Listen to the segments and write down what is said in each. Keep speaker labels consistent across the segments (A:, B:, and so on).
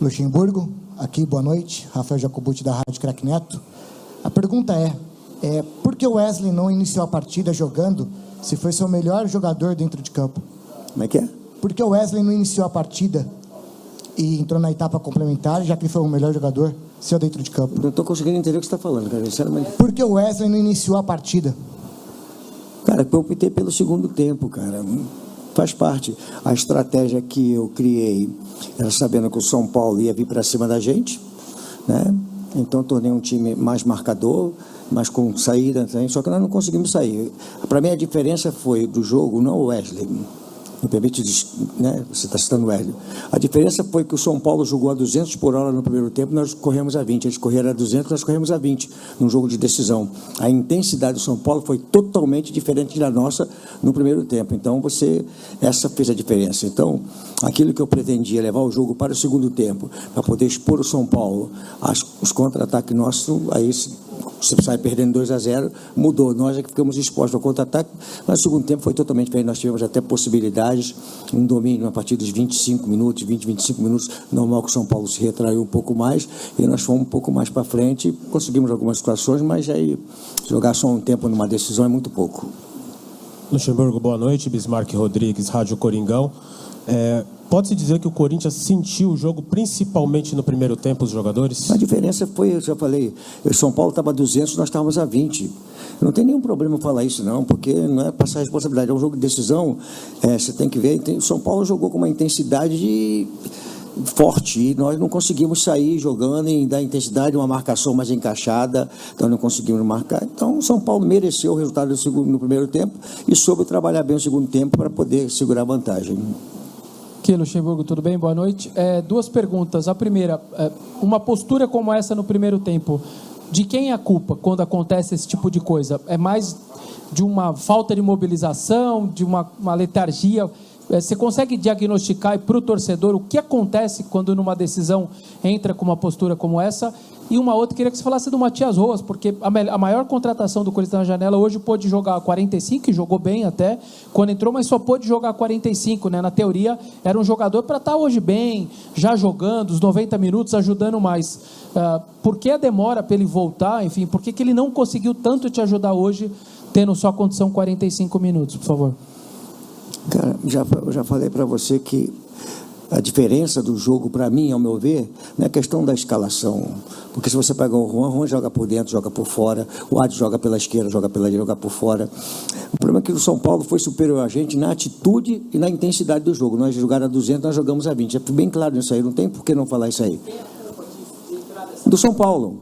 A: Luxemburgo, aqui, boa noite, Rafael Jacobucci da Rádio Craque Neto. A pergunta é por que o Wesley não iniciou a partida jogando se foi seu melhor jogador dentro de campo?
B: Como é que é?
A: Por que o Wesley não iniciou a partida e entrou na etapa complementar, já que ele foi o melhor jogador seu dentro de campo?
B: Não estou conseguindo entender o que você está falando, cara, sinceramente.
A: Por que o Wesley não iniciou a partida?
B: Cara, eu optei pelo segundo tempo, cara. Faz parte. A estratégia que eu criei era sabendo que o São Paulo ia vir para cima da gente, né? Então eu tornei um time mais marcador, mas com saída, só que nós não conseguimos sair. Para mim a diferença foi do jogo, não o Wesley. Me permite, né? Você está citando o Hélio. A diferença foi que o São Paulo jogou a 200 por hora no primeiro tempo, nós corremos a 20. Eles correram a 200, nós corremos a 20 num jogo de decisão. A intensidade do São Paulo foi totalmente diferente da nossa no primeiro tempo. Então, essa fez a diferença. Então, aquilo que eu pretendia, levar o jogo para o segundo tempo, para poder expor o São Paulo, os contra-ataques nossos, aí você sai perdendo 2-0, mudou. Nós é que ficamos expostos ao contra-ataque, mas o segundo tempo foi totalmente diferente. Nós tivemos até possibilidades, um domínio, uma partida de 25 minutos, 25 minutos, normal que o São Paulo se retraiu um pouco mais, e nós fomos um pouco mais para frente, conseguimos algumas situações, mas aí jogar só um tempo numa decisão é muito pouco.
C: Luxemburgo, boa noite. Bismarck Rodrigues, Rádio Coringão. Pode-se dizer que o Corinthians sentiu o jogo principalmente no primeiro tempo, os jogadores? A diferença foi, eu já falei, o São Paulo estava a 200, nós estávamos a 20. Não tem nenhum problema falar isso não, porque não é passar responsabilidade, é um jogo de decisão, você tem que ver, o São Paulo jogou com uma intensidade forte e nós não conseguimos sair jogando e dar intensidade, uma marcação mais encaixada, então não conseguimos marcar. Então o São Paulo mereceu o resultado no primeiro tempo e soube trabalhar bem o segundo tempo para poder segurar a vantagem.
D: Aqui, Luxemburgo, tudo bem? Boa noite. Duas perguntas. A primeira, uma postura como essa no primeiro tempo, de quem é a culpa quando acontece esse tipo de coisa? É mais de uma falta de mobilização, de uma letargia? Você consegue diagnosticar para o torcedor o que acontece quando numa decisão entra com uma postura como essa? E uma outra, queria que você falasse do Matias Rojas, porque a maior contratação do Corinthians na janela hoje pôde jogar 45, e jogou bem até quando entrou, mas só pôde jogar 45, né? Na teoria, era um jogador para estar hoje bem, já jogando, os 90 minutos, ajudando mais. Por que a demora para ele voltar? Enfim, por que ele não conseguiu tanto te ajudar hoje, tendo só condição 45 minutos, por favor?
B: Cara, eu já falei para você que a diferença do jogo, para mim, ao meu ver, não é questão da escalação. Porque se você pegar o Juan joga por dentro, joga por fora, o Adson joga pela esquerda, joga pela direita, joga por fora. O problema é que o São Paulo foi superior a gente na atitude e na intensidade do jogo. Nós jogaram a 200, nós jogamos a 20. É bem claro isso aí, não tem por que não falar isso aí. Do São Paulo.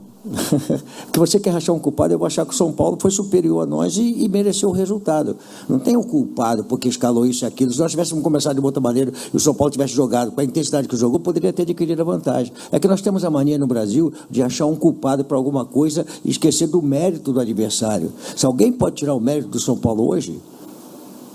B: Porque você quer achar um culpado, eu vou achar que o São Paulo foi superior a nós e mereceu o resultado. Não tem um culpado porque escalou isso e aquilo. Se nós tivéssemos começado de outra maneira e o São Paulo tivesse jogado com a intensidade que jogou, poderia ter adquirido a vantagem. É que nós temos a mania no Brasil de achar um culpado para alguma coisa e esquecer do mérito do adversário. Se alguém pode tirar o mérito do São Paulo hoje,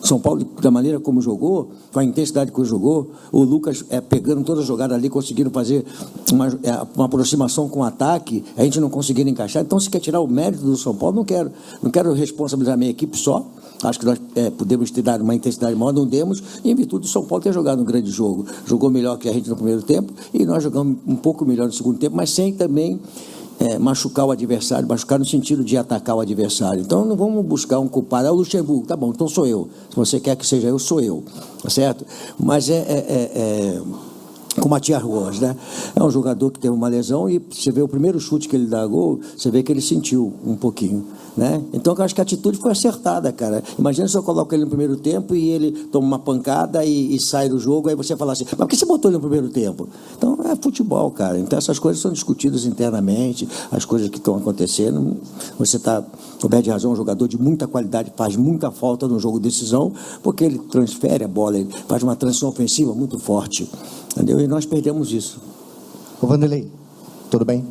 B: São Paulo, da maneira como jogou, com a intensidade que jogou, o Lucas pegando toda a jogada ali, conseguindo fazer uma aproximação com o ataque, a gente não conseguindo encaixar. Então, se quer tirar o mérito do São Paulo, não quero responsabilizar a minha equipe só. Acho que nós podemos ter dado uma intensidade maior, não demos, e em virtude do São Paulo ter jogado um grande jogo. Jogou melhor que a gente no primeiro tempo, e nós jogamos um pouco melhor no segundo tempo, mas sem também machucar o adversário, machucar no sentido de atacar o adversário. Então não vamos buscar um culpado. É o Luxemburgo, tá bom, então sou eu. Se você quer que seja eu, sou eu, tá certo? Mas com o Matias Rojas, né? É um jogador que teve uma lesão e você vê o primeiro chute que ele dá gol, você vê que ele sentiu um pouquinho, né? Então eu acho que a atitude foi acertada, cara. Imagina se eu coloco ele no primeiro tempo e ele toma uma pancada e sai do jogo, aí você fala assim, mas por que você botou ele no primeiro tempo? Então é futebol, cara. Então essas coisas são discutidas internamente, as coisas que estão acontecendo. Você está coberto de razão, um jogador de muita qualidade, faz muita falta no jogo de decisão, porque ele transfere a bola, ele faz uma transição ofensiva muito forte, entendeu? E nós perdemos isso.
A: Ô Vanderlei, tudo bem?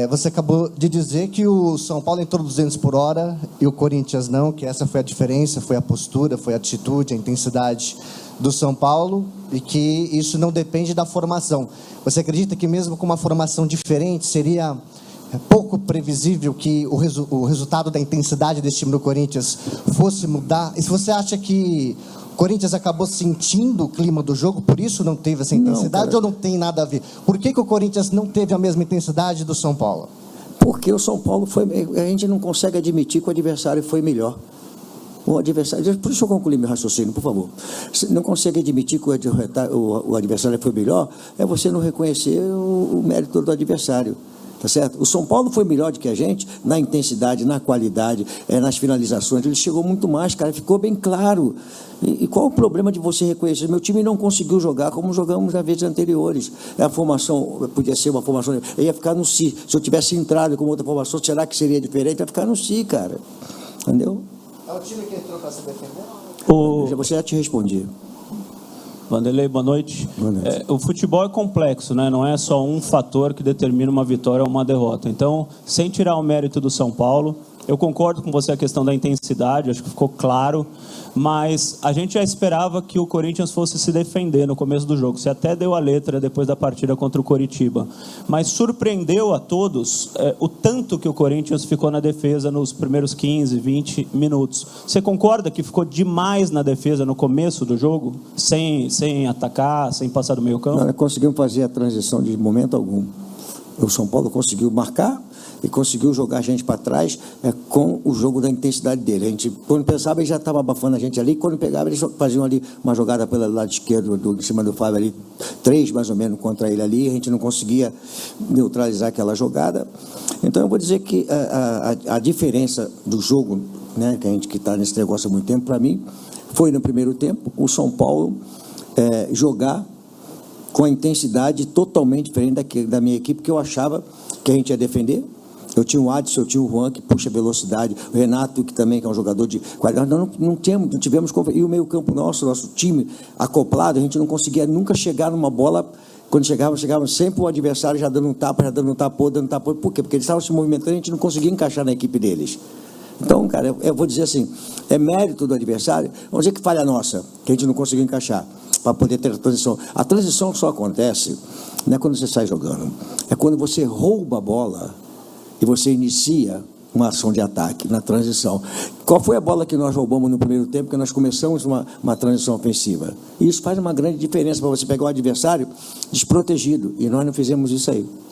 A: Você acabou de dizer que o São Paulo entrou 200 por hora e o Corinthians não, que essa foi a diferença, foi a postura, foi a atitude, a intensidade do São Paulo e que isso não depende da formação. Você acredita que mesmo com uma formação diferente seria pouco previsível que o resultado da intensidade desse time do Corinthians fosse mudar? E se você acha que o Corinthians acabou sentindo o clima do jogo, por isso não teve essa intensidade, ou não tem nada a ver? Por que o Corinthians não teve a mesma intensidade do São Paulo?
B: Porque o São Paulo a gente não consegue admitir que o adversário foi melhor. O adversário, por isso eu concluí meu raciocínio, por favor. Se não consegue admitir que o adversário foi melhor, é você não reconhecer o mérito do adversário. Tá certo? O São Paulo foi melhor do que a gente na intensidade, na qualidade, nas finalizações. Ele chegou muito mais, cara, ficou bem claro. E qual o problema de você reconhecer? Meu time não conseguiu jogar como jogamos nas vezes anteriores. A formação podia ser uma formação. Eu ia ficar no Si. Se eu tivesse entrado com outra formação, será que seria diferente? Ia ficar no Si, cara. Entendeu?
A: É o time que entrou para se defender?
B: Você já te respondi.
E: Vanderlei, boa noite.
B: Boa noite.
E: O futebol é complexo, né? Não é só um fator que determina uma vitória ou uma derrota. Então, sem tirar o mérito do São Paulo, eu concordo com você a questão da intensidade, acho que ficou claro, mas a gente já esperava que o Corinthians fosse se defender no começo do jogo. Você até deu a letra depois da partida contra o Coritiba, mas surpreendeu a todos o tanto que o Corinthians ficou na defesa nos primeiros 15, 20 minutos. Você concorda que ficou demais na defesa no começo do jogo, sem atacar, sem passar do meio campo?
B: Nós conseguimos fazer a transição de momento algum. O São Paulo conseguiu marcar e conseguiu jogar a gente para trás com o jogo da intensidade dele. A gente, quando pensava, ele já estava abafando a gente ali, quando pegava, eles faziam ali uma jogada pelo lado esquerdo, em cima do Fábio ali, 3 mais ou menos contra ele ali, a gente não conseguia neutralizar aquela jogada. Então eu vou dizer que a diferença do jogo, né, que a gente que está nesse negócio há muito tempo, para mim, foi no primeiro tempo, o São Paulo jogar com a intensidade totalmente diferente da minha equipe, que eu achava que a gente ia defender. Eu tinha o Adson, eu tinha o Juan, que puxa velocidade, o Renato, que também que é um jogador de qualidade. Nós não tivemos, e o meio campo nosso time acoplado, a gente não conseguia nunca chegar numa bola. Quando chegava sempre o adversário já dando um tapa, dando um tapô. Por quê? Porque eles estavam se movimentando e a gente não conseguia encaixar na equipe deles. Então, cara, eu vou dizer assim, é mérito do adversário, vamos dizer que falha nossa, que a gente não conseguiu encaixar, para poder ter a transição. A transição só acontece, não é quando você sai jogando, é quando você rouba a bola e você inicia uma ação de ataque na transição. Qual foi a bola que nós roubamos no primeiro tempo, que nós começamos uma transição ofensiva? E isso faz uma grande diferença para você pegar o adversário desprotegido, e nós não fizemos isso aí.